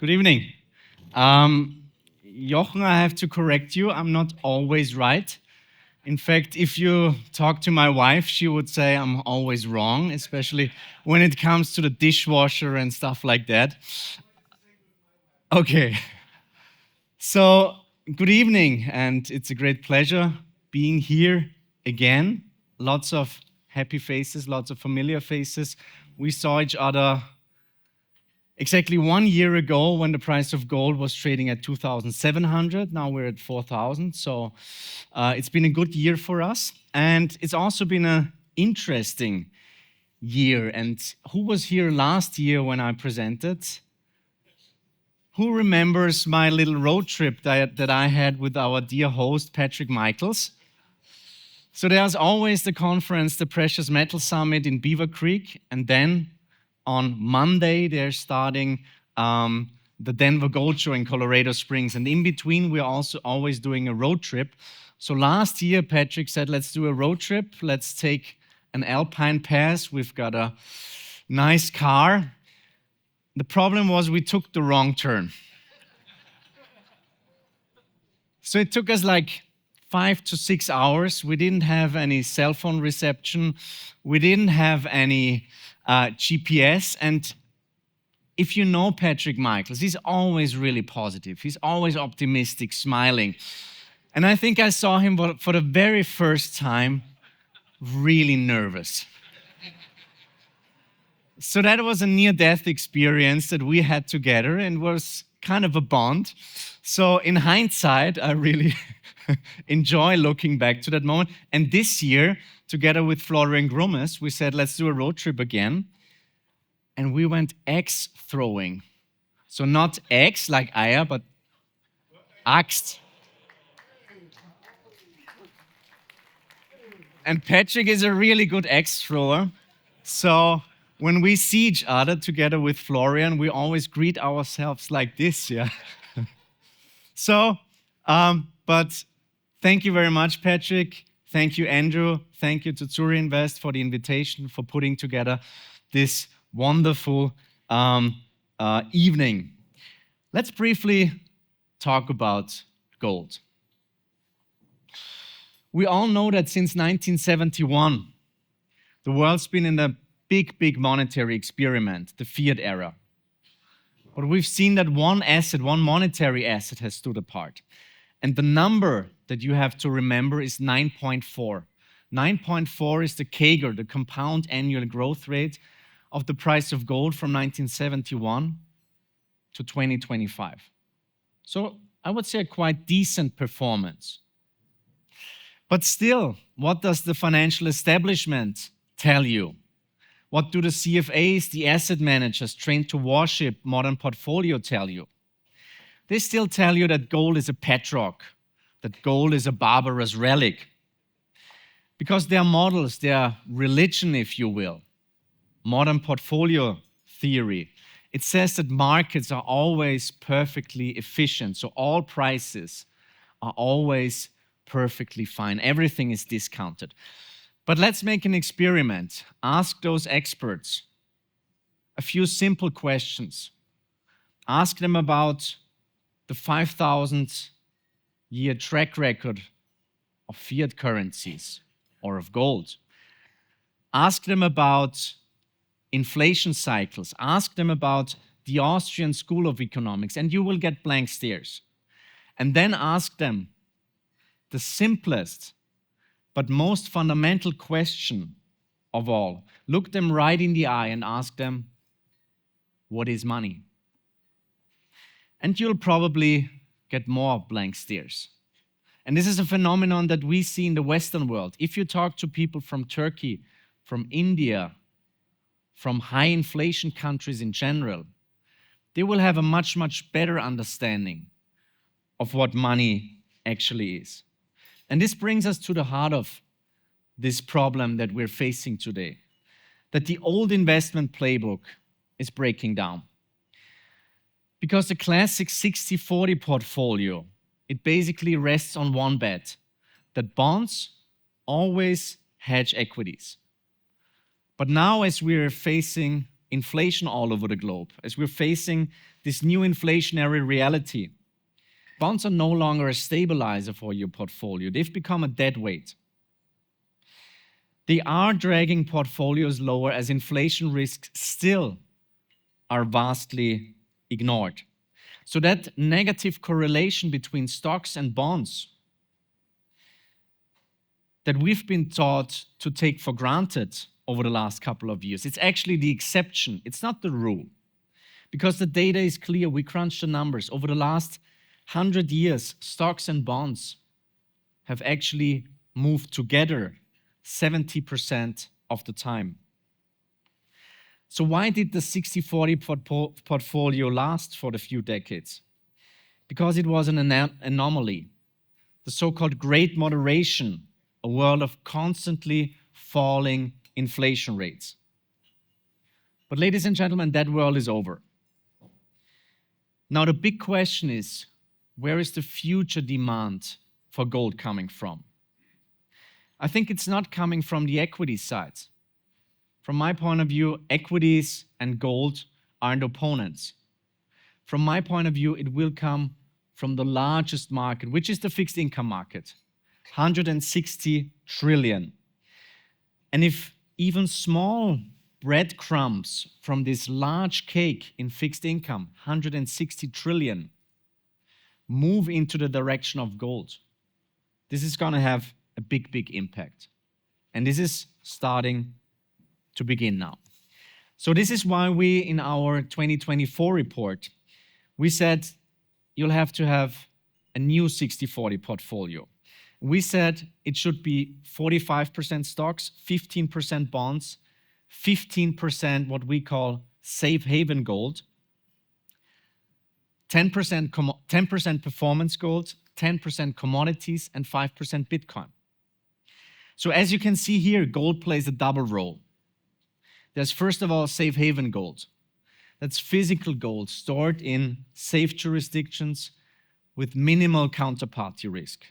Good evening. Jochen, I have to correct you. I'm not always right. In fact, if you talk to my wife, she would say I'm always wrong, especially when it comes to the dishwasher and stuff like that. Okay. So, good evening, and it's a great pleasure being here again. Lots of happy faces, lots of familiar faces. We saw each other exactly 1 year ago when the price of gold was trading at 2,700. Now we're at 4,000. So it's been a good year for us. And it's also been an interesting year. And who was here last year when I presented? Who remembers my little road trip that I had with our dear host, Patrick Michaels? So there's always the conference, the Precious Metal Summit in Beaver Creek, and then on Monday, they're starting the Denver Gold Show in Colorado Springs. And in between, we're also always doing a road trip. So last year, Patrick said, let's do a road trip. Let's take an Alpine Pass. We've got a nice car. The problem was we took the wrong turn. So it took us like 5 to 6 hours. We didn't have any cell phone reception. We didn't have any GPS. And if you know Patrick Michaels, he's always really positive. He's always optimistic, smiling. And I think I saw him for the very first time really nervous. So that was a near-death experience that we had together and was kind of a bond. So in hindsight, I really enjoy looking back to that moment. And this year, together with Florian Grummes, we said, let's do a road trip again. And we went axe throwing. So not axe like Eier, but axe. And Patrick is a really good axe thrower. So when we see each other together with Florian, we always greet ourselves like this, yeah. So, but thank you very much, Patrick. Thank you, Andrew. Thank you to ZURI Invest for the invitation, for putting together this wonderful evening. Let's briefly talk about gold. We all know that since 1971, the world's been in a big monetary experiment, the fiat era. But we've seen that one monetary asset has stood apart. And the number that you have to remember is 9.4. 9.4 is the CAGR, the compound annual growth rate of the price of gold from 1971 to 2025. So I would say a quite decent performance. But still, what does the financial establishment tell you? What do the CFAs, the asset managers trained to worship modern portfolio tell you? They still tell you that gold is a pet rock, that gold is a barbarous relic. Because their models, their religion, if you will, modern portfolio theory, it says that markets are always perfectly efficient. So all prices are always perfectly fine. Everything is discounted. But let's make an experiment. Ask those experts a few simple questions. Ask them about the 5,000-year track record of fiat currencies or of gold. Ask them about inflation cycles. Ask them about the Austrian School of Economics, and you will get blank stares. And then ask them the simplest but most fundamental question of all. Look them right in the eye and ask them, what is money? And you'll probably get more blank stares. And this is a phenomenon that we see in the Western world. If you talk to people from Turkey, from India, from high inflation countries in general, they will have a much better understanding of what money actually is. And this brings us to the heart of this problem that we're facing today, that the old investment playbook is breaking down. Because the classic 60-40 portfolio, it basically rests on one bet, that bonds always hedge equities. But now, as we're facing inflation all over the globe, as we're facing this new inflationary reality, bonds are no longer a stabilizer for your portfolio. They've become a dead weight. They are dragging portfolios lower as inflation risks still are vastly ignored. So that negative correlation between stocks and bonds that we've been taught to take for granted over the last couple of years, it's actually the exception. It's not the rule. Because the data is clear, we crunched the numbers. Over the last 100 years, stocks and bonds have actually moved together 70% of the time. So why did the 60-40 portfolio last for a few decades? Because it was an anomaly, the so-called great moderation, a world of constantly falling inflation rates. But ladies and gentlemen, that world is over. Now the big question is, where is the future demand for gold coming from? I think it's not coming from the equity side. From my point of view, equities and gold aren't opponents. From my point of view, it will come from the largest market, which is the fixed income market, 160 trillion. And if even small breadcrumbs from this large cake in fixed income, 160 trillion, move into the direction of gold, this is going to have a big, big impact. And this is starting to begin now. So this is why we, in our 2024 report, we said you'll have to have a new 60-40 portfolio. We said it should be 45% stocks, 15% bonds, 15% what we call safe haven gold, 10% performance gold, 10% commodities, and 5% Bitcoin. So as you can see here, gold plays a double role. There's first of all safe haven gold. That's physical gold stored in safe jurisdictions with minimal counterparty risk.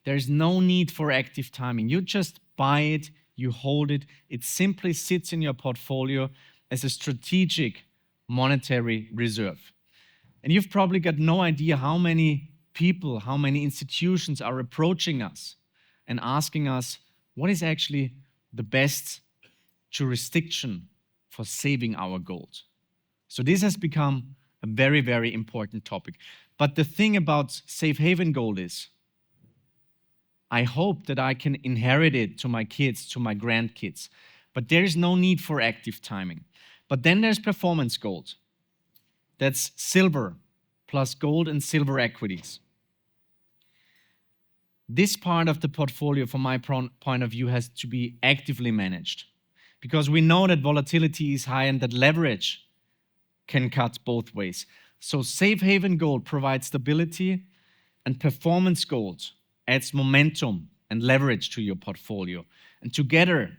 There's no need for active timing. You just buy it, you hold it. It simply sits in your portfolio as a strategic monetary reserve. And you've probably got no idea how many people, how many institutions are approaching us and asking us, what is actually the best jurisdiction for saving our gold? So this has become a very, very important topic. But the thing about safe haven gold is, I hope that I can inherit it to my kids, to my grandkids. But there is no need for active timing. But then there's performance gold. That's silver plus gold and silver equities. This part of the portfolio, from my point of view, has to be actively managed because we know that volatility is high and that leverage can cut both ways. So safe haven gold provides stability and performance gold adds momentum and leverage to your portfolio. And together,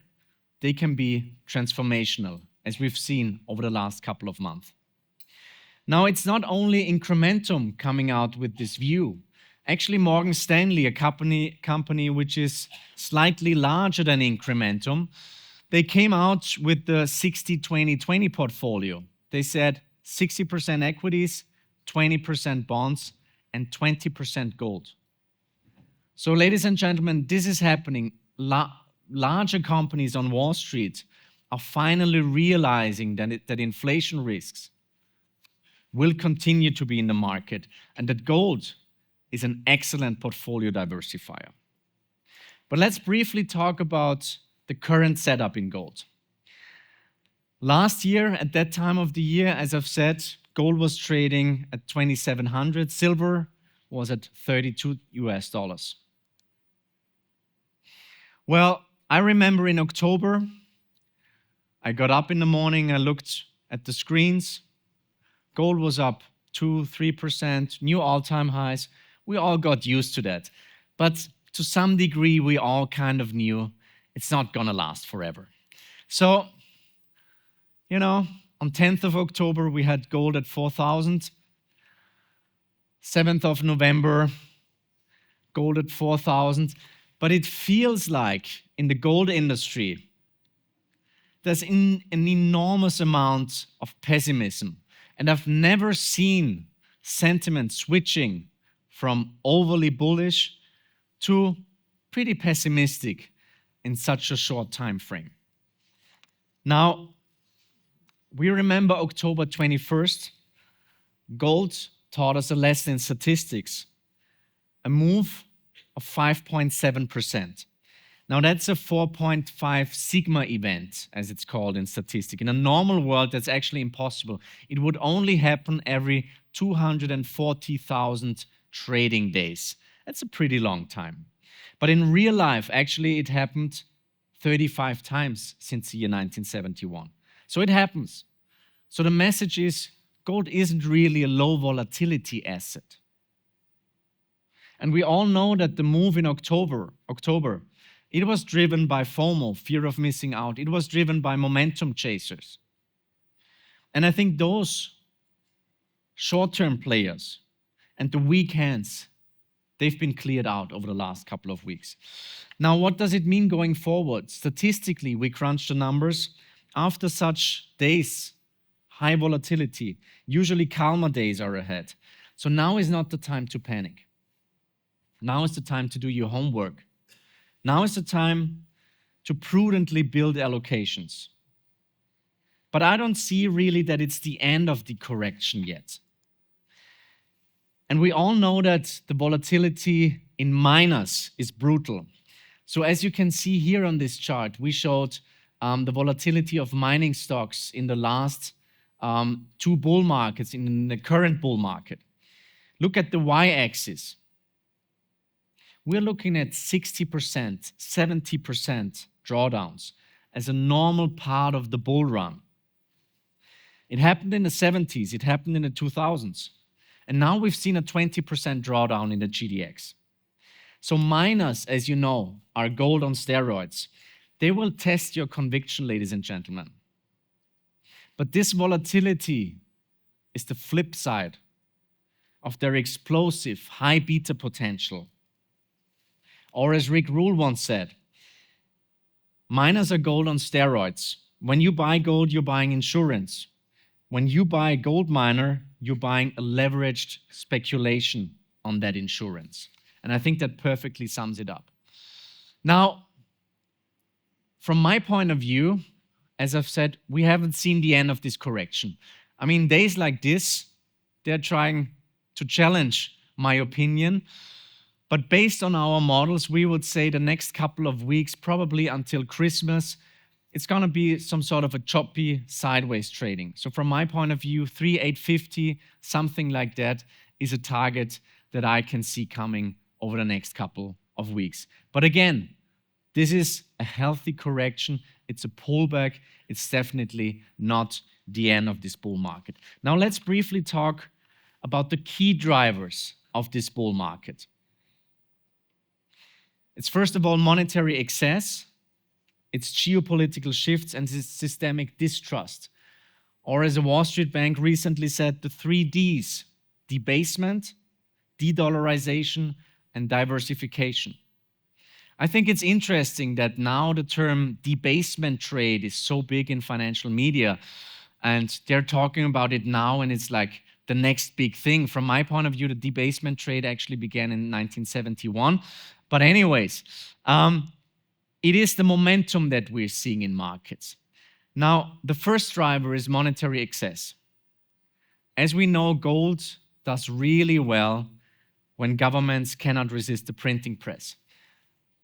they can be transformational, as we've seen over the last couple of months. Now, it's not only Incrementum coming out with this view. Actually, Morgan Stanley, a company which is slightly larger than Incrementum, they came out with the 60-20-20 portfolio. They said 60% equities, 20% bonds, and 20% gold. So, ladies and gentlemen, this is happening. Larger companies on Wall Street are finally realizing that inflation risks will continue to be in the market and that gold is an excellent portfolio diversifier. But let's briefly talk about the current setup in gold. Last year, at that time of the year, as I've said, gold was trading at 2,700, silver was at $32. Well, I remember in October, I got up in the morning, I looked at the screens, gold was up 2-3%, new all-time highs. We all got used to that. But to some degree, we all kind of knew it's not gonna last forever. So, on 10th of October, we had gold at 4,000. 7th of November, gold at 4,000. But it feels like in the gold industry, there's an enormous amount of pessimism. And I've never seen sentiment switching from overly bullish to pretty pessimistic in such a short time frame. Now, we remember October 21st. Gold taught us a lesson in statistics, a move of 5.7%. Now, that's a 4.5 sigma event, as it's called in statistics. In a normal world, that's actually impossible. It would only happen every 240,000 trading days. That's a pretty long time. But in real life, actually, it happened 35 times since the year 1971. So it happens. So the message is, gold isn't really a low volatility asset. And we all know that the move in October, it was driven by FOMO, fear of missing out. It was driven by momentum chasers. And I think those short-term players and the weak hands, they've been cleared out over the last couple of weeks. Now, what does it mean going forward? Statistically, we crunch the numbers. After such days, high volatility, usually calmer days are ahead. So now is not the time to panic. Now is the time to do your homework. Now is the time to prudently build allocations. But I don't see really that it's the end of the correction yet. And we all know that the volatility in miners is brutal. So as you can see here on this chart, we showed the volatility of mining stocks in the last two bull markets, in the current bull market. Look at the y-axis. We're looking at 60%, 70% drawdowns as a normal part of the bull run. It happened in the 70s, it happened in the 2000s. And now we've seen a 20% drawdown in the GDX. So miners, as you know, are gold on steroids. They will test your conviction, ladies and gentlemen. But this volatility is the flip side of their explosive high beta potential. Or as Rick Rule once said, miners are gold on steroids. When you buy gold, you're buying insurance. When you buy a gold miner, you're buying a leveraged speculation on that insurance. And I think that perfectly sums it up. Now, from my point of view, as I've said, we haven't seen the end of this correction. I mean, days like this, they're trying to challenge my opinion. But based on our models, we would say the next couple of weeks, probably until Christmas, it's going to be some sort of a choppy sideways trading. So from my point of view, 3,850, something like that, is a target that I can see coming over the next couple of weeks. But again, this is a healthy correction. It's a pullback. It's definitely not the end of this bull market. Now let's briefly talk about the key drivers of this bull market. It's first of all monetary excess, it's geopolitical shifts, and it's systemic distrust. Or as a Wall Street bank recently said, the 3 Ds: debasement, de-dollarization, and diversification. I think it's interesting that now the term debasement trade is so big in financial media, and they're talking about it now, and it's like the next big thing. From my point of view, the debasement trade actually began in 1971. But anyways, it is the momentum that we're seeing in markets. Now, the first driver is monetary excess. As we know, gold does really well when governments cannot resist the printing press.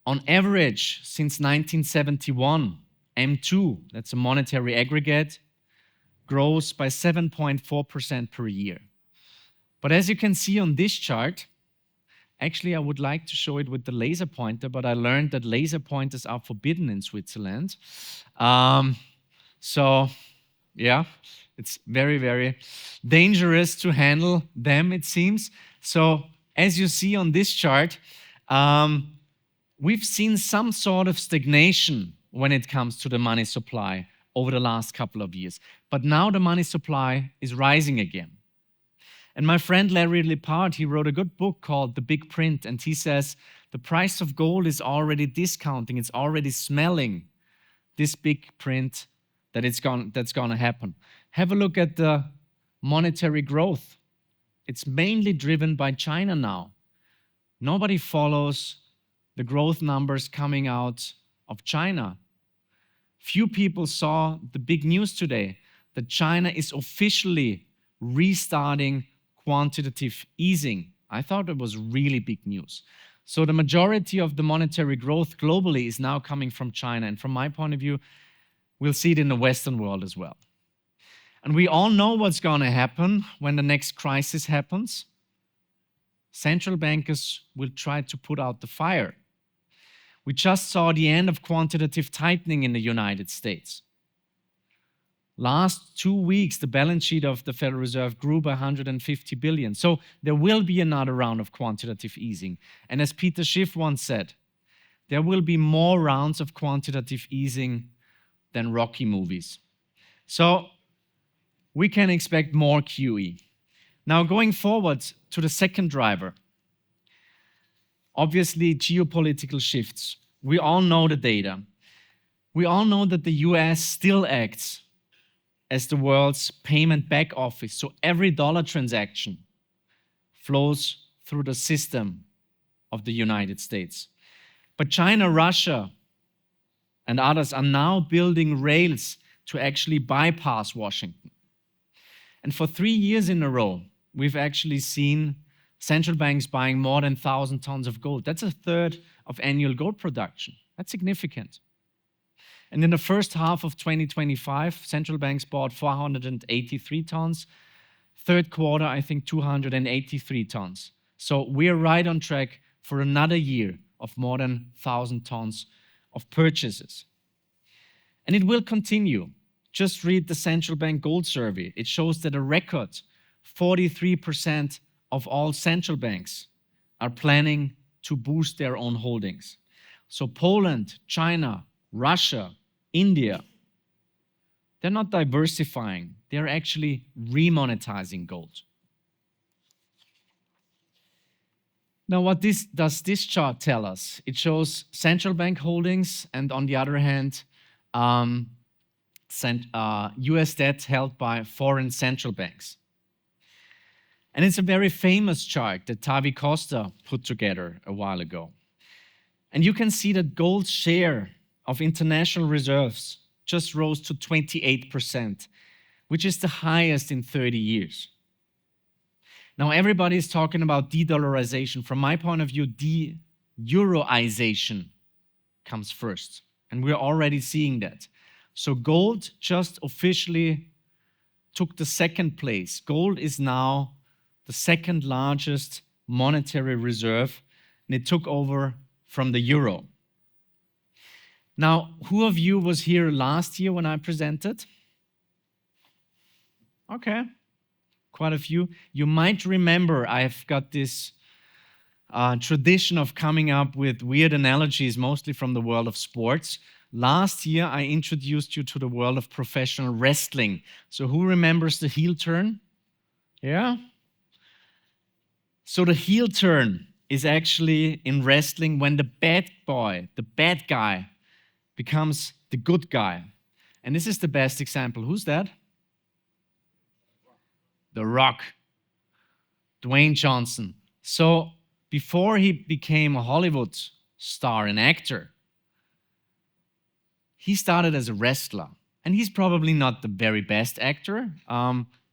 On average, since 1971, M2, that's a monetary aggregate, grows by 7.4% per year. But as you can see on this chart, actually, I would like to show it with the laser pointer, but I learned that laser pointers are forbidden in Switzerland. So, yeah, it's very, very dangerous to handle them, it seems. So, as you see on this chart, we've seen some sort of stagnation when it comes to the money supply over the last couple of years. But now the money supply is rising again. And my friend Larry Lepard, he wrote a good book called The Big Print, and he says the price of gold is already discounting, it's already smelling this big print that's going to happen. Have a look at the monetary growth. It's mainly driven by China now. Nobody follows the growth numbers coming out of China. Few people saw the big news today that China is officially restarting quantitative easing. I thought it was really big news. So the majority of the monetary growth globally is now coming from China. And from my point of view, we'll see it in the Western world as well. And we all know what's going to happen when the next crisis happens. Central bankers will try to put out the fire. We just saw the end of quantitative tightening in the United States. Last 2 weeks, the balance sheet of the Federal Reserve grew by 150 billion. So there will be another round of quantitative easing. And as Peter Schiff once said, there will be more rounds of quantitative easing than Rocky movies. So we can expect more QE. Now going forward to the second driver, obviously geopolitical shifts. We all know the data. We all know that the US still acts as the world's payment back office. So every dollar transaction flows through the system of the United States. But China, Russia, and others are now building rails to actually bypass Washington. And for 3 years in a row, we've actually seen central banks buying more than 1,000 tons of gold. That's a third of annual gold production. That's significant. And in the first half of 2025, central banks bought 483 tons. Third quarter, I think 283 tons. So we're right on track for another year of more than 1,000 tons of purchases. And it will continue. Just read the central bank gold survey. It shows that a record 43% of all central banks are planning to boost their own holdings. So Poland, China, Russia, India, they're not diversifying. They're actually remonetizing gold. Now, what does this chart tell us? It shows central bank holdings and, on the other hand, US debt held by foreign central banks. And it's a very famous chart that Tavi Costa put together a while ago. And you can see that gold's share of international reserves just rose to 28%, which is the highest in 30 years. Now, everybody is talking about de-dollarization. From my point of view, de-euroization comes first. And we're already seeing that. So gold just officially took the second place. Gold is now the second largest monetary reserve, and it took over from the euro. Now, who of you was here last year when I presented? Okay, quite a few. You might remember I've got this tradition of coming up with weird analogies, mostly from the world of sports. Last year, I introduced you to the world of professional wrestling. So who remembers the heel turn? Yeah? So the heel turn is actually in wrestling when the bad boy, the bad guy, becomes the good guy. And this is the best example. Who's that? The Rock, Dwayne Johnson. So before he became a Hollywood star and actor, he started as a wrestler. And he's probably not the very best actor.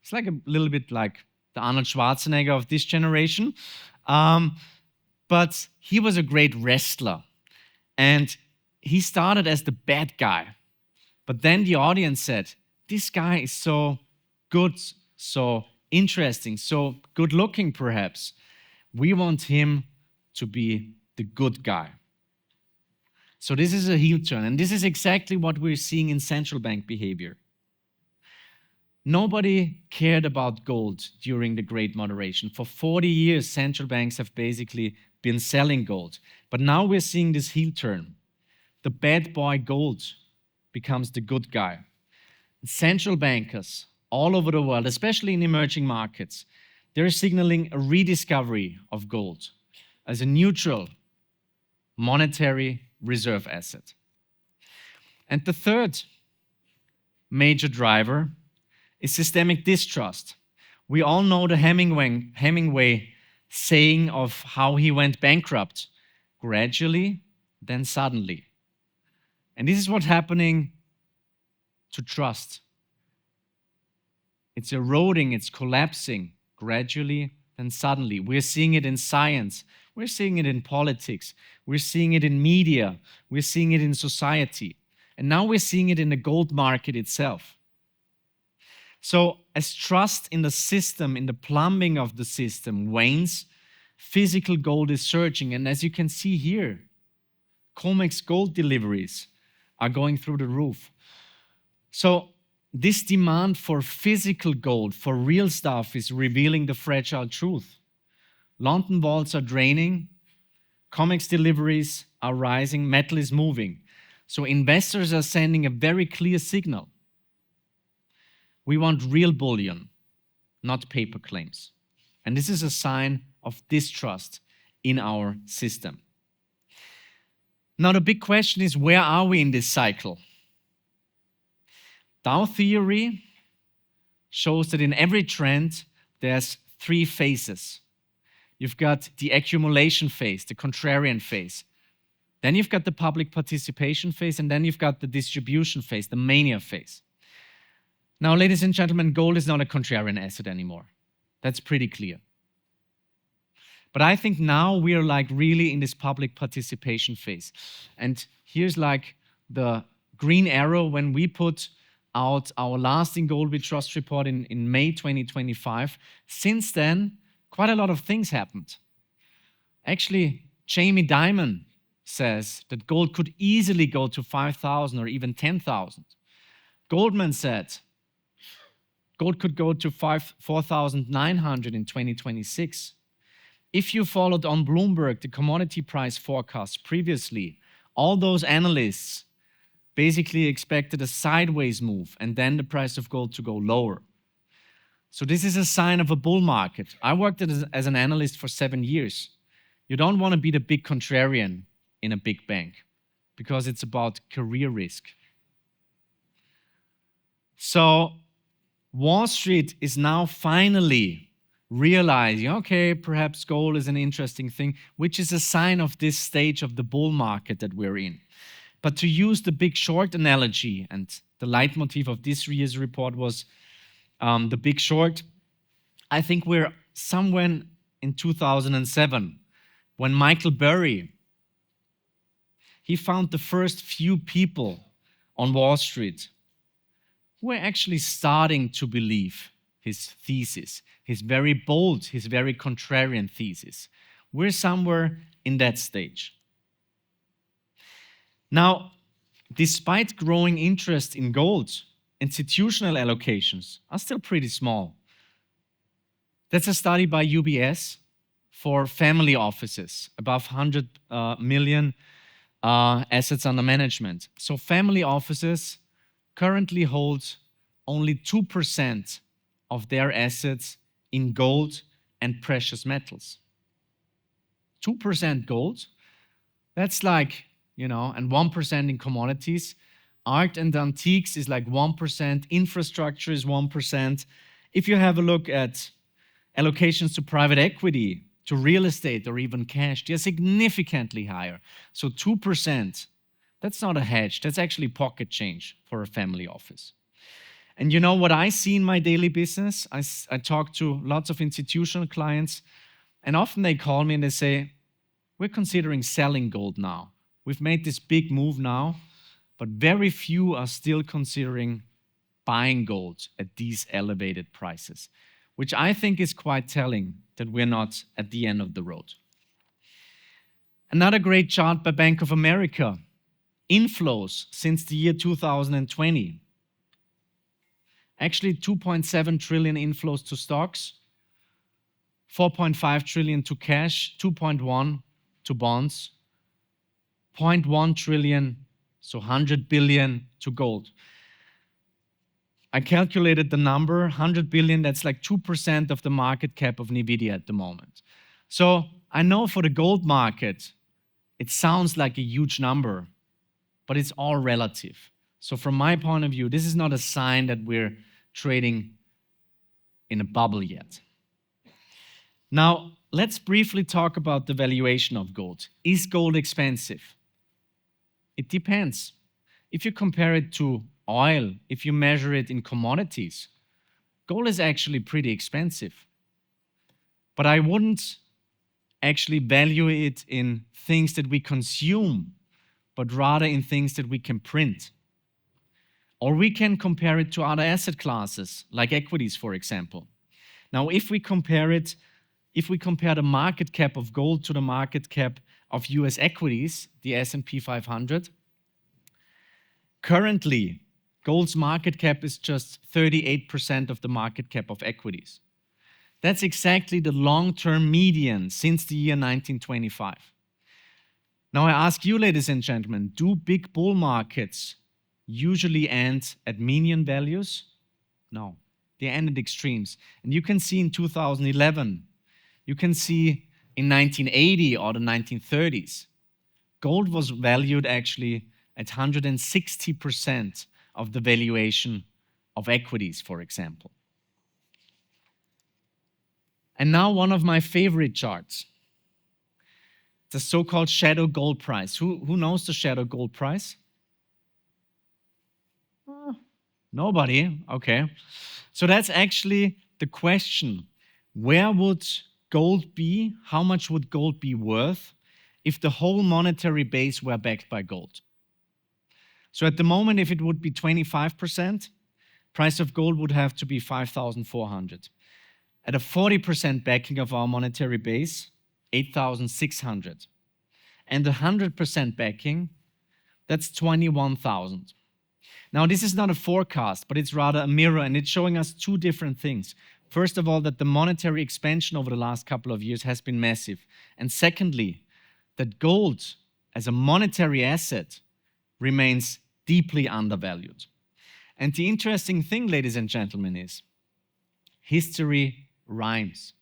It's like a little bit like the Arnold Schwarzenegger of this generation. But he was a great wrestler. And he started as the bad guy. But then the audience said, this guy is so good, so interesting, so good looking perhaps. We want him to be the good guy. So this is a heel turn. And this is exactly what we're seeing in central bank behavior. Nobody cared about gold during the Great Moderation. For 40 years, central banks have basically been selling gold. But now we're seeing this heel turn. The bad boy gold becomes the good guy. Central bankers all over the world, especially in emerging markets, they're signaling a rediscovery of gold as a neutral monetary reserve asset. And the third major driver is systemic distrust. We all know the Hemingway saying of how he went bankrupt, gradually, then suddenly. And this is what's happening to trust. It's eroding, it's collapsing gradually, then suddenly. We're seeing it in science, we're seeing it in politics, we're seeing it in media, we're seeing it in society. And now we're seeing it in the gold market itself. So as trust in the system, in the plumbing of the system wanes, physical gold is surging. And as you can see here, COMEX gold deliveries are going through the roof. So this demand for physical gold, for real stuff, is revealing the fragile truth. London vaults are draining, COMEX deliveries are rising, metal is moving. So investors are sending a very clear signal. We want real bullion, not paper claims. And this is a sign of distrust in our system. Now the big question is, where are we in this cycle? Dow theory shows that in every trend, there's 3 phases. You've got the accumulation phase, the contrarian phase. Then you've got the public participation phase, and then you've got the distribution phase, the mania phase. Now, ladies and gentlemen, gold is not a contrarian asset anymore. That's pretty clear. But I think now we are like really in this public participation phase. And here's like the green arrow when we put out our last In Gold We Trust report in May 2025. Since then, quite a lot of things happened. Actually, Jamie Dimon says that gold could easily go to 5,000 or even 10,000. Goldman said gold could go to 4,900 in 2026. If you followed on Bloomberg the commodity price forecasts previously, all those analysts basically expected a sideways move and then the price of gold to go lower. So this is a sign of a bull market. I worked as an analyst for 7 years. You don't want to be the big contrarian in a big bank because it's about career risk. So Wall Street is now finally realizing, okay, perhaps gold is an interesting thing, which is a sign of this stage of the bull market that we're in. But to use the big short analogy, and the leitmotif of this year's report was the big short, I think we're somewhere in 2007 when Michael Burry, he found the first few people on Wall Street who were actually starting to believe his thesis, his very bold, his very contrarian thesis. We're somewhere in that stage. Now, despite growing interest in gold, institutional allocations are still pretty small. That's a study by UBS for family offices, above 100 million assets under management. So family offices currently hold only 2% of their assets in gold and precious metals. 2% gold, that's like, and 1% in commodities. Art and antiques is like 1%, infrastructure is 1%. If you have a look at allocations to private equity, to real estate, or even cash, they're significantly higher. So 2%, that's not a hedge, that's actually pocket change for a family office. And you know what I see in my daily business? I talk to lots of institutional clients, and often they call me and they say, we're considering selling gold now. We've made this big move now, but very few are still considering buying gold at these elevated prices, which I think is quite telling that we're not at the end of the road. Another great chart by Bank of America, inflows since the year 2020. Actually, 2.7 trillion inflows to stocks, 4.5 trillion to cash, 2.1 to bonds, 0.1 trillion, so 100 billion to gold. I calculated the number, 100 billion, that's like 2% of the market cap of NVIDIA at the moment. So I know for the gold market, it sounds like a huge number, but it's all relative. So from my point of view, this is not a sign that we're trading in a bubble yet. Now, let's briefly talk about the valuation of gold. Is gold expensive? It depends. If you compare it to oil, if you measure it in commodities, gold is actually pretty expensive. But I wouldn't actually value it in things that we consume, but rather in things that we can print. Or we can compare it to other asset classes, like equities, for example. Now, if we compare the market cap of gold to the market cap of US equities, the S&P 500, currently, gold's market cap is just 38% of the market cap of equities. That's exactly the long-term median since the year 1925. Now I ask you, ladies and gentlemen, do big bull markets usually end at median values? No, they end at extremes. And you can see in 2011, you can see in 1980 or the 1930s, gold was valued actually at 160% of the valuation of equities, for example. And now one of my favorite charts, the so-called shadow gold price. Who knows the shadow gold price? Nobody, okay. So that's actually the question. Where would gold be? How much would gold be worth if the whole monetary base were backed by gold? So at the moment, if it would be 25%, price of gold would have to be 5,400. At a 40% backing of our monetary base, 8,600. And 100% backing, that's 21,000. Now, this is not a forecast, but it's rather a mirror, and it's showing us two different things. First of all, that the monetary expansion over the last couple of years has been massive. And secondly, that gold as a monetary asset remains deeply undervalued. And the interesting thing, ladies and gentlemen, is history rhymes.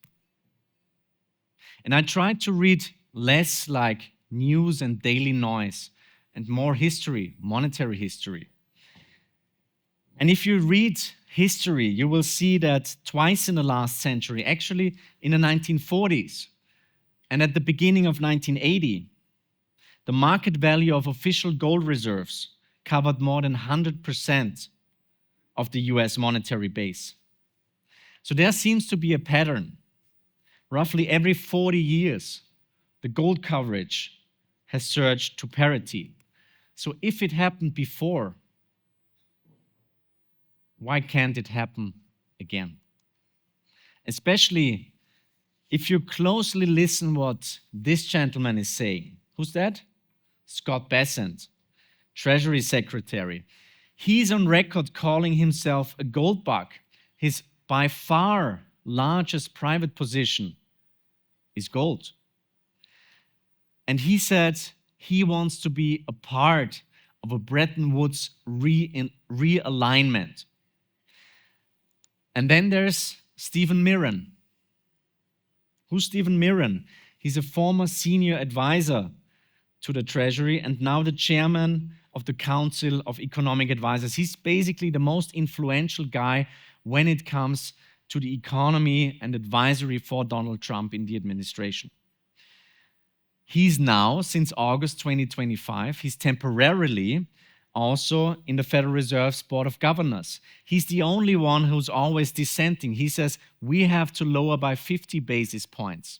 And I tried to read less like news and daily noise and more history, monetary history. And if you read history, you will see that twice in the last century, actually in the 1940s and at the beginning of 1980, the market value of official gold reserves covered more than 100% of the US monetary base. So there seems to be a pattern. Roughly every 40 years, the gold coverage has surged to parity. So if it happened before, why can't it happen again? Especially if you closely listen what this gentleman is saying. Who's that? Scott Bessent, Treasury Secretary. He's on record calling himself a gold bug. His by far largest private position is gold. And he said he wants to be a part of a Bretton Woods realignment. And then there's Stephen Mirren. Who's Stephen Mirren? He's a former senior advisor to the Treasury and now the chairman of the Council of Economic Advisors. He's basically the most influential guy when it comes to the economy and advisory for Donald Trump in the administration. He's now, since August 2025, he's temporarily also in the Federal Reserve's Board of Governors. He's the only one who's always dissenting. He says, we have to lower by 50 basis points.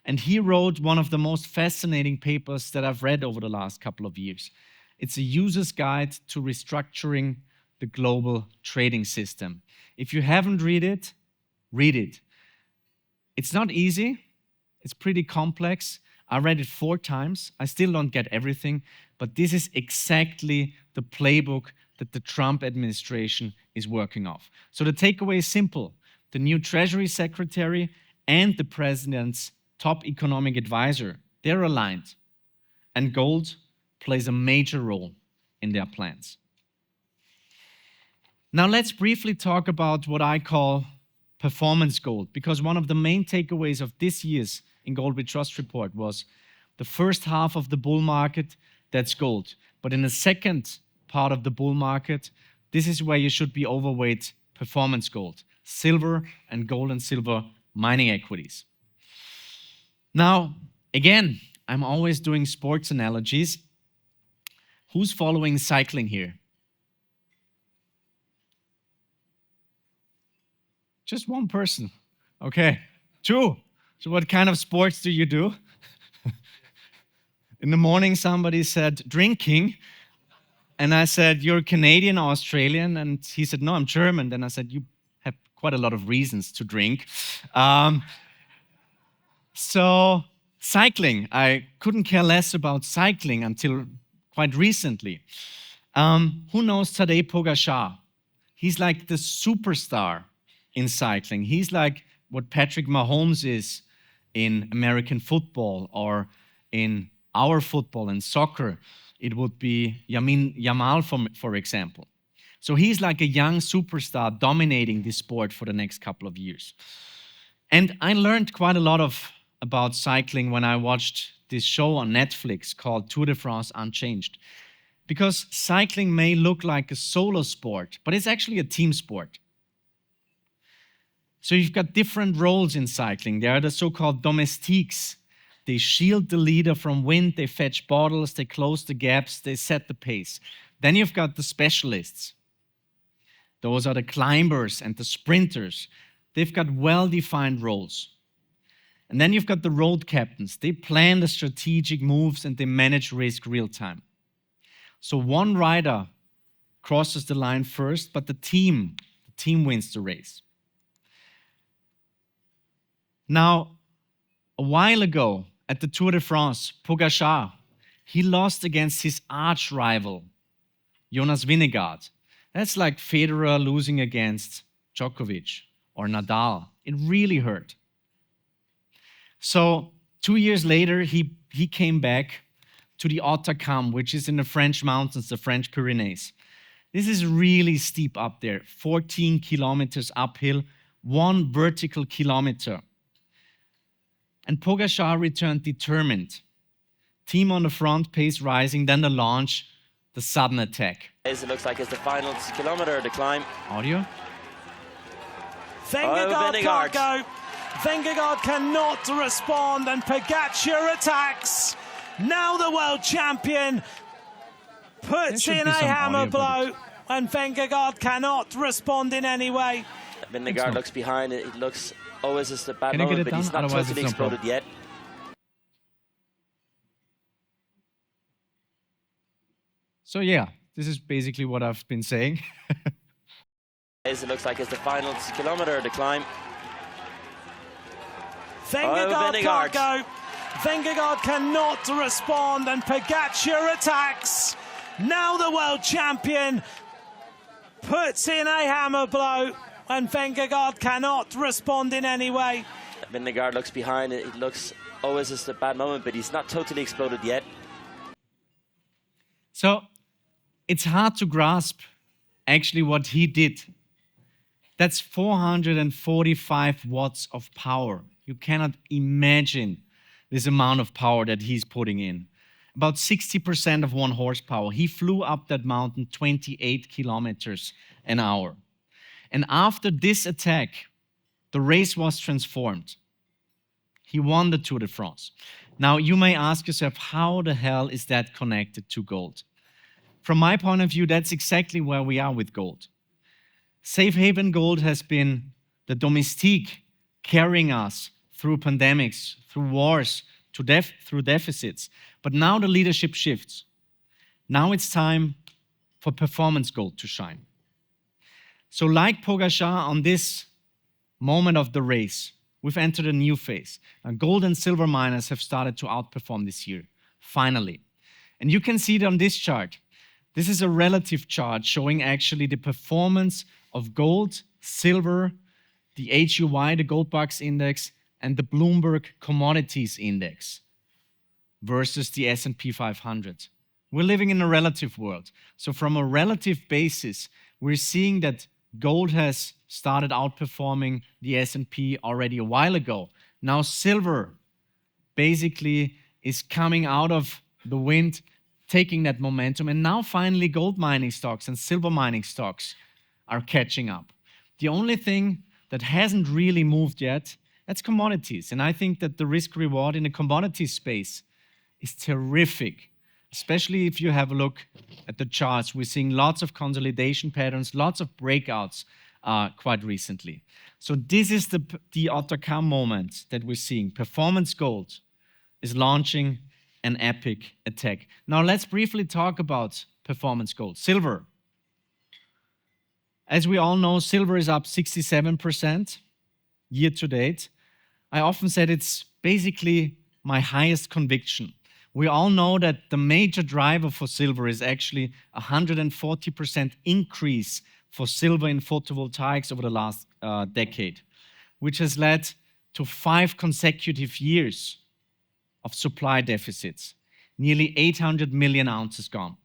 And he wrote one of the most fascinating papers that I've read over the last couple of years. It's a user's guide to restructuring the global trading system. If you haven't read it, read it. It's not easy. It's pretty complex. I read it 4 times. I still don't get everything, but this is exactly the playbook that the Trump administration is working off. So the takeaway is simple. The new Treasury Secretary and the President's top economic advisor, they're aligned. And gold plays a major role in their plans. Now let's briefly talk about what I call performance gold, because one of the main takeaways of this year's In Gold We Trust report was the first half of the bull market, that's gold. But in the second part of the bull market, this is where you should be overweight performance gold, silver and gold and silver mining equities. Now, again, I'm always doing sports analogies. Who's following cycling here? Just one person. Okay, 2. So what kind of sports do you do? In the morning, somebody said drinking. And I said, you're Canadian or Australian? And he said, no, I'm German. Then I said, you have quite a lot of reasons to drink. So cycling, I couldn't care less about cycling until quite recently. Who knows Tadej Pogačar? He's like the superstar in cycling. He's like what Patrick Mahomes is in American football, or in our football and soccer. It would be Yamin Yamal, for example. So he's like a young superstar dominating this sport for the next couple of years. And I learned quite a lot about cycling when I watched this show on Netflix called Tour de France Unchanged. Because cycling may look like a solo sport, but it's actually a team sport. So you've got different roles in cycling. There are the so-called domestiques. They shield the leader from wind, they fetch bottles, they close the gaps, they set the pace. Then you've got the specialists. Those are the climbers and the sprinters. They've got well-defined roles. And then you've got the road captains. They plan the strategic moves and they manage risk real time. So one rider crosses the line first, but the team wins the race. Now, a while ago at the Tour de France, Pogačar, he lost against his arch rival, Jonas Vingegaard. That's like Federer losing against Djokovic or Nadal. It really hurt. So 2 years later, he came back to the Hautacam, which is in the French mountains, the French Pyrenees. This is really steep up there, 14 kilometers uphill, 1 vertical kilometer. And Pogačar returned determined. Team on the front, pace rising, then the launch, the sudden attack. It looks like it's the final kilometer of the climb. Audio? Vingegaard can't go. Vingegaard cannot respond, and Pogačar attacks. Now the world champion puts in a hammer blow, and Vingegaard cannot respond in any way. Vingegaard looks behind. It looks always just a bad moment, but he's not totally exploded yet. So yeah, this is basically what I've been saying. It looks like it's the final kilometer of the climb. Vingegaard can't go. Vingegaard cannot respond, and Pogačar attacks. Now the world champion puts in a hammer blow, and Vingegaard cannot respond in any way. Vingegaard looks behind. It looks always just a bad moment, but he's not totally exploded yet. So it's hard to grasp actually what he did. That's 445 watts of power. You cannot imagine this amount of power that he's putting in. About 60% of 1 horsepower. He flew up that mountain 28 kilometers an hour. And after this attack, the race was transformed. He won the Tour de France. Now, you may ask yourself, how the hell is that connected to gold? From my point of view, that's exactly where we are with gold. Safe haven gold has been the domestique carrying us through pandemics, through wars, through deficits. But now the leadership shifts. Now it's time for performance gold to shine. So like Pogačar on this moment of the race, we've entered a new phase. Now, gold and silver miners have started to outperform this year, finally. And you can see it on this chart. This is a relative chart showing actually the performance of gold, silver, the HUY, the Gold Bucks Index, and the Bloomberg Commodities Index versus the S&P 500. We're living in a relative world. So from a relative basis, we're seeing that gold has started outperforming the S&P already a while ago. Now silver basically is coming out of the wind, taking that momentum. And now finally gold mining stocks and silver mining stocks are catching up. The only thing that hasn't really moved yet, that's commodities. And I think that the risk reward in the commodity space is terrific, especially if you have a look at the charts. We're seeing lots of consolidation patterns, lots of breakouts quite recently. So this is the Hautacam moment that we're seeing. Performance gold is launching an epic attack. Now let's briefly talk about performance gold. Silver. As we all know, silver is up 67% year to date. I often said it's basically my highest conviction. We all know that the major driver for silver is actually a 140% increase for silver in photovoltaics over the last decade, which has led to 5 consecutive years of supply deficits, nearly 800 million ounces gone.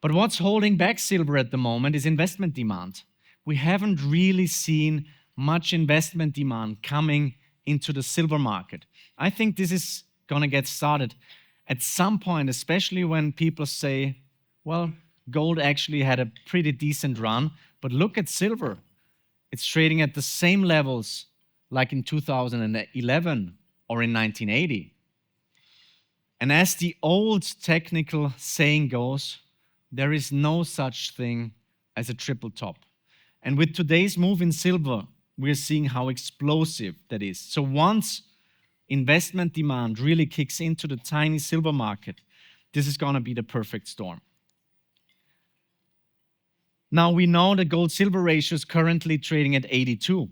But what's holding back silver at the moment is investment demand. We haven't really seen much investment demand coming into the silver market. I think this is going to get started at some point, especially when people say, well, gold actually had a pretty decent run, but look at silver. It's trading at the same levels like in 2011 or in 1980. And as the old technical saying goes, there is no such thing as a triple top. And with today's move in silver, we're seeing how explosive that is. So once investment demand really kicks into the tiny silver market, this is going to be the perfect storm. Now we know the gold-silver ratio is currently trading at 82.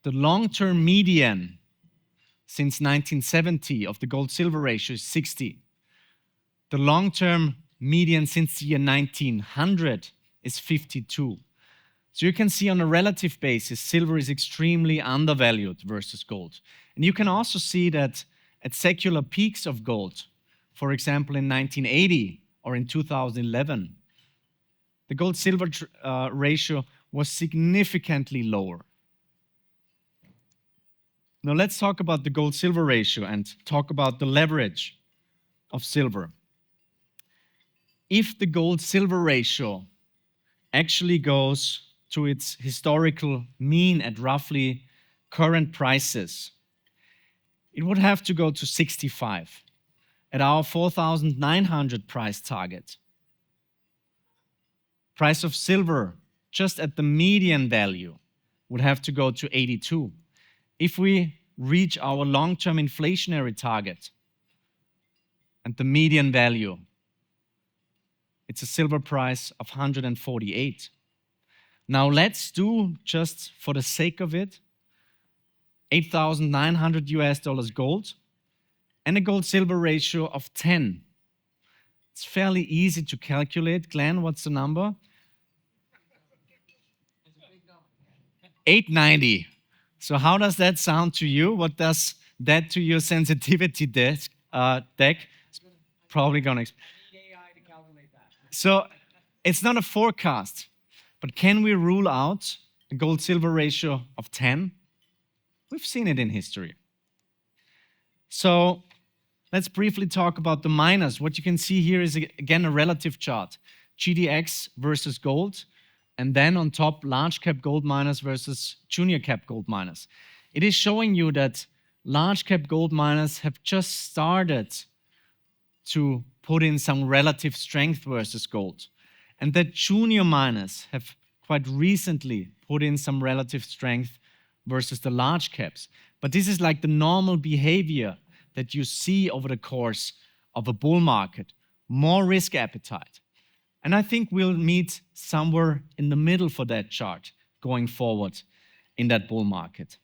The long-term median since 1970 of the gold-silver ratio is 60. The long-term median since the year 1900 is 52. So you can see on a relative basis, silver is extremely undervalued versus gold. And you can also see that at secular peaks of gold, for example, in 1980 or in 2011, the gold-silver ratio was significantly lower. Now let's talk about the gold-silver ratio and talk about the leverage of silver. If the gold-silver ratio actually goes to its historical mean at roughly current prices, it would have to go to 65 at our 4,900 price target. Price of silver, just at the median value, would have to go to 82. If we reach our long-term inflationary target and the median value, it's a silver price of 148. Now let's do, just for the sake of it, $8,900 gold and a gold-silver ratio of 10. It's fairly easy to calculate. Glenn, what's the number? 890. So how does that sound to you? What does that to your sensitivity deck? Probably going to calculate that. So it's not a forecast, but can we rule out a gold-silver ratio of 10? We've seen it in history. So let's briefly talk about the miners. What you can see here is, again, a relative chart. GDX versus gold, and then on top, large cap gold miners versus junior cap gold miners. It is showing you that large cap gold miners have just started to put in some relative strength versus gold, and that junior miners have quite recently put in some relative strength versus the large caps. But this is like the normal behavior that you see over the course of a bull market, more risk appetite. And I think we'll meet somewhere in the middle for that chart going forward in that bull market.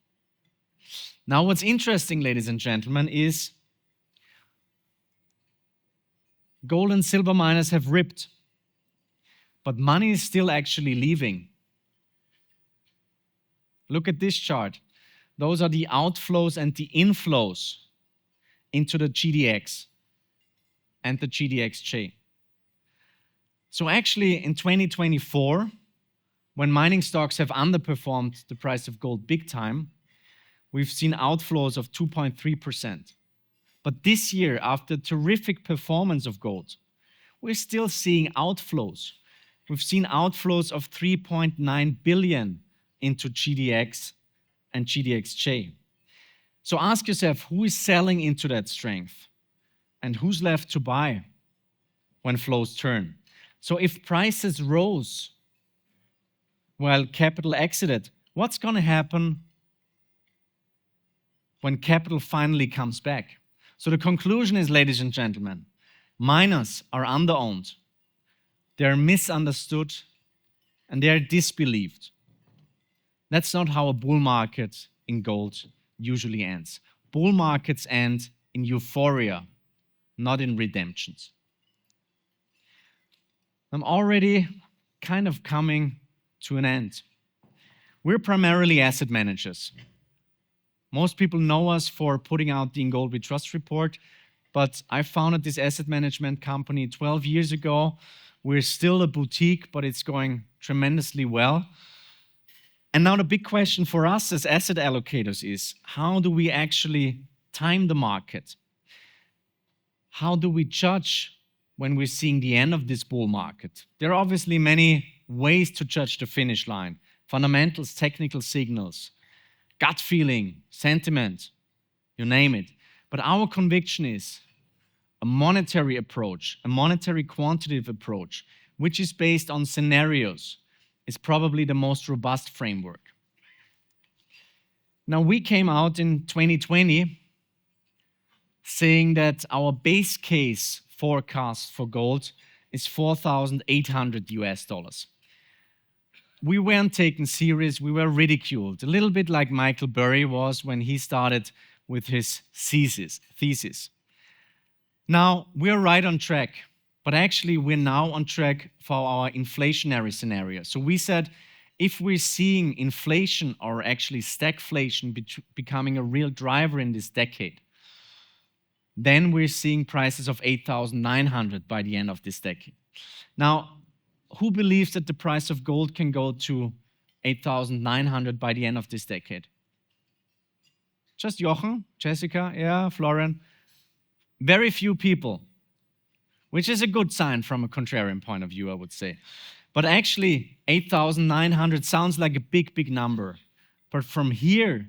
Now, what's interesting, ladies and gentlemen, is gold and silver miners have ripped, but money is still actually leaving. Look at this chart. Those are the outflows and the inflows into the GDX and the GDXJ. So actually in 2024, when mining stocks have underperformed the price of gold big time, we've seen outflows of 2.3%. But this year, after terrific performance of gold, we're still seeing outflows. We've seen outflows of 3.9 billion into GDX and GDXJ. So ask yourself, who is selling into that strength? And who's left to buy when flows turn? So if prices rose while capital exited, what's going to happen when capital finally comes back? So the conclusion is, ladies and gentlemen, miners are underowned, they're misunderstood, and they're disbelieved. That's not how a bull market in gold usually ends. Bull markets end in euphoria, not in redemptions. I'm already kind of coming to an end. We're primarily asset managers. Most people know us for putting out the In Gold We Trust report, but I founded this asset management company 12 years ago. We're still a boutique, but it's going tremendously well. And now the big question for us as asset allocators is, how do we actually time the market? How do we judge when we're seeing the end of this bull market? There are obviously many ways to judge the finish line. Fundamentals, technical signals, gut feeling, sentiment, you name it. But our conviction is a monetary approach, a monetary quantitative approach, which is based on scenarios, is probably the most robust framework. Now, we came out in 2020 saying that our base case forecast for gold is $4,800. We weren't taken serious, we were ridiculed, a little bit like Michael Burry was when he started with his thesis. Now, we're right on track, but actually we're now on track for our inflationary scenario. So we said, if we're seeing inflation or actually stagflation becoming a real driver in this decade, then we're seeing prices of 8,900 by the end of this decade. Now, who believes that the price of gold can go to 8,900 by the end of this decade? Just Jochen, Jessica, yeah, Florian. Very few people, which is a good sign from a contrarian point of view, I would say. But actually, 8,900 sounds like a big, big number. But from here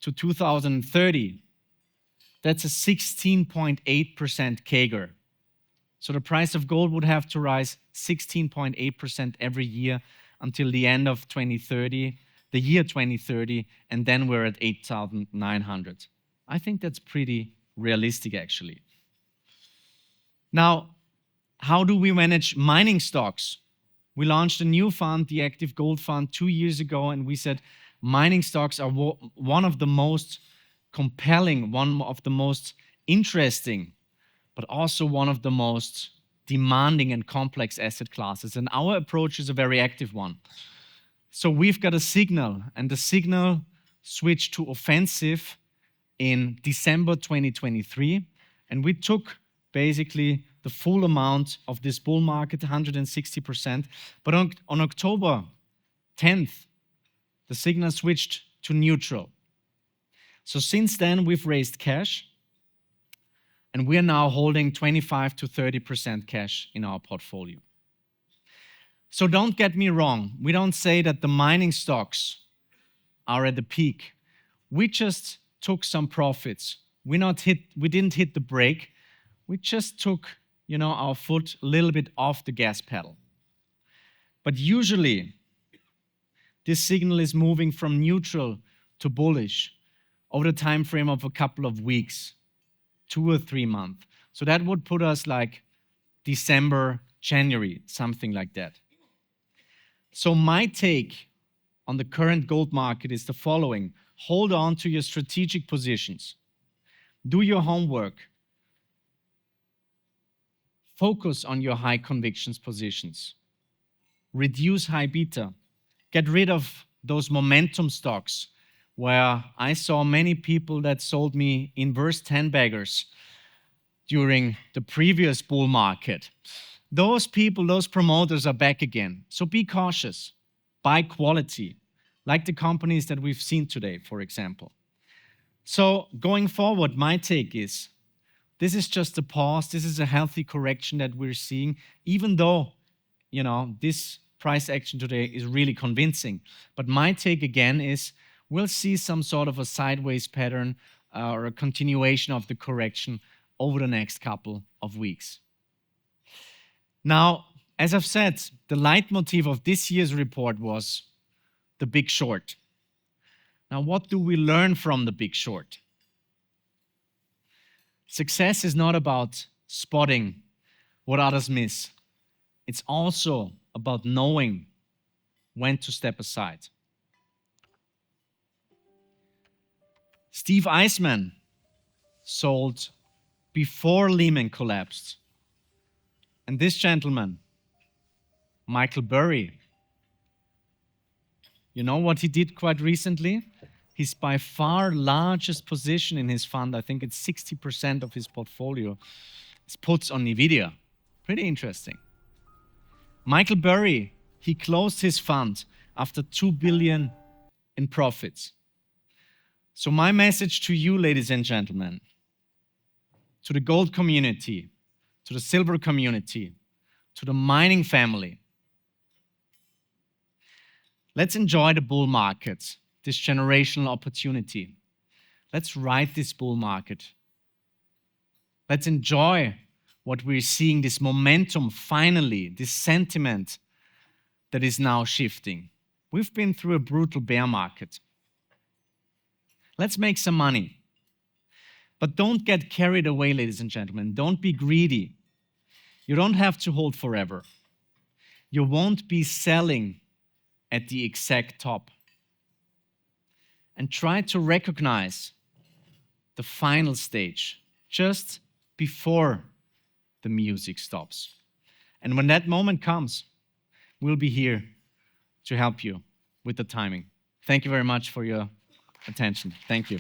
to 2030, that's a 16.8% CAGR. So the price of gold would have to rise 16.8% every year until the end of 2030, the year 2030, and then we're at 8,900. I think that's pretty realistic, actually. Now, how do we manage mining stocks? We launched a new fund, the Active Gold Fund, 2 years ago, and we said mining stocks are one of the most compelling, one of the most interesting, but also one of the most demanding and complex asset classes. And our approach is a very active one. So we've got a signal, and the signal switched to offensive in December 2023, and we took basically the full amount of this bull market, 160%. But on October 10th, the signal switched to neutral. So since then, we've raised cash, and we're now holding 25 to 30% cash in our portfolio. So don't get me wrong. We don't say that the mining stocks are at the peak. We just took some profits. We didn't hit the brake. We just took, our foot a little bit off the gas pedal. But usually, this signal is moving from neutral to bullish over the time frame of a couple of weeks, 2 or 3 months. So that would put us like December, January, something like that. So my take on the current gold market is the following. Hold on to your strategic positions. Do your homework. Focus on your high convictions positions. Reduce high beta. Get rid of those momentum stocks where I saw many people that sold me inverse 10-baggers during the previous bull market. Those people, those promoters are back again. So be cautious. Buy quality, like the companies that we've seen today, for example. So going forward, my take is this is just a pause. This is a healthy correction that we're seeing, even though, this price action today is really convincing. But my take again is we'll see some sort of a sideways pattern or a continuation of the correction over the next couple of weeks. Now, as I've said, the leitmotif of this year's report was the Big Short. Now, what do we learn from the Big Short? Success is not about spotting what others miss. It's also about knowing when to step aside. Steve Eisman sold before Lehman collapsed. And this gentleman, Michael Burry, you know what he did quite recently? His by far largest position in his fund, I think it's 60% of his portfolio, is puts on Nvidia. Pretty interesting. Michael Burry, he closed his fund after $2 billion in profits. So my message to you, ladies and gentlemen, to the gold community, to the silver community, to the mining family, let's enjoy the bull market, this generational opportunity. Let's ride this bull market. Let's enjoy what we're seeing, this momentum finally, this sentiment that is now shifting. We've been through a brutal bear market. Let's make some money. But don't get carried away, ladies and gentlemen. Don't be greedy. You don't have to hold forever. You won't be selling at the exact top. And try to recognize the final stage just before the music stops. And when that moment comes, we'll be here to help you with the timing. Thank you very much for your attention. Thank you.